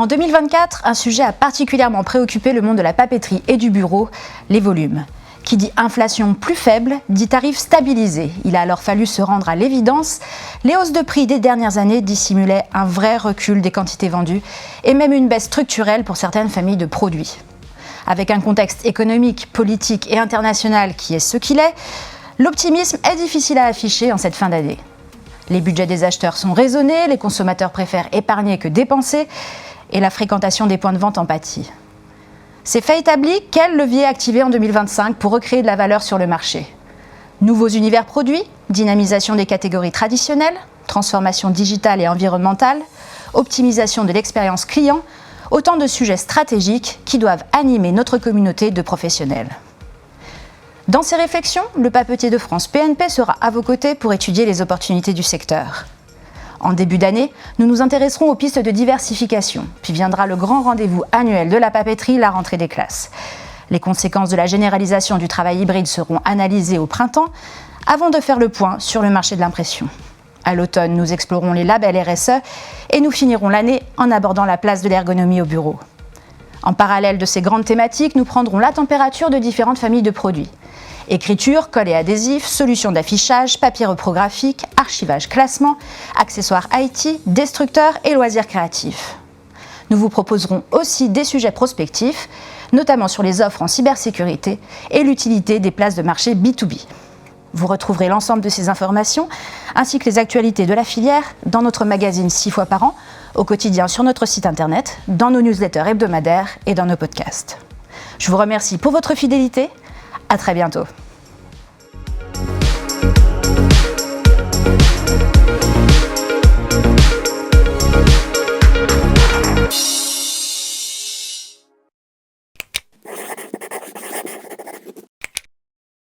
En 2024, un sujet a particulièrement préoccupé le monde de la papeterie et du bureau, les volumes. Qui dit inflation plus faible, dit tarifs stabilisés. Il a alors fallu se rendre à l'évidence. Les hausses de prix des dernières années dissimulaient un vrai recul des quantités vendues et même une baisse structurelle pour certaines familles de produits. Avec un contexte économique, politique et international qui est ce qu'il est, l'optimisme est difficile à afficher en cette fin d'année. Les budgets des acheteurs sont raisonnés, les consommateurs préfèrent épargner que dépenser et la fréquentation des points de vente en pâtit. C'est fait établi, quel levier activer en 2025 pour recréer de la valeur sur le marché ? Nouveaux univers produits, dynamisation des catégories traditionnelles, transformation digitale et environnementale, optimisation de l'expérience client, autant de sujets stratégiques qui doivent animer notre communauté de professionnels. Dans ces réflexions, le papetier de France PNP sera à vos côtés pour étudier les opportunités du secteur. En début d'année, nous nous intéresserons aux pistes de diversification, puis viendra le grand rendez-vous annuel de la papeterie, la rentrée des classes. Les conséquences de la généralisation du travail hybride seront analysées au printemps, avant de faire le point sur le marché de l'impression. À l'automne, nous explorerons les labels RSE et nous finirons l'année en abordant la place de l'ergonomie au bureau. En parallèle de ces grandes thématiques, nous prendrons la température de différentes familles de produits. Écriture, colle et adhésif, solutions d'affichage, papier reprographique, archivage, classement, accessoires IT, destructeurs et loisirs créatifs. Nous vous proposerons aussi des sujets prospectifs, notamment sur les offres en cybersécurité et l'utilité des places de marché B2B. Vous retrouverez l'ensemble de ces informations, ainsi que les actualités de la filière, dans notre magazine 6 fois par an, au quotidien sur notre site internet, dans nos newsletters hebdomadaires et dans nos podcasts. Je vous remercie pour votre fidélité. À très bientôt.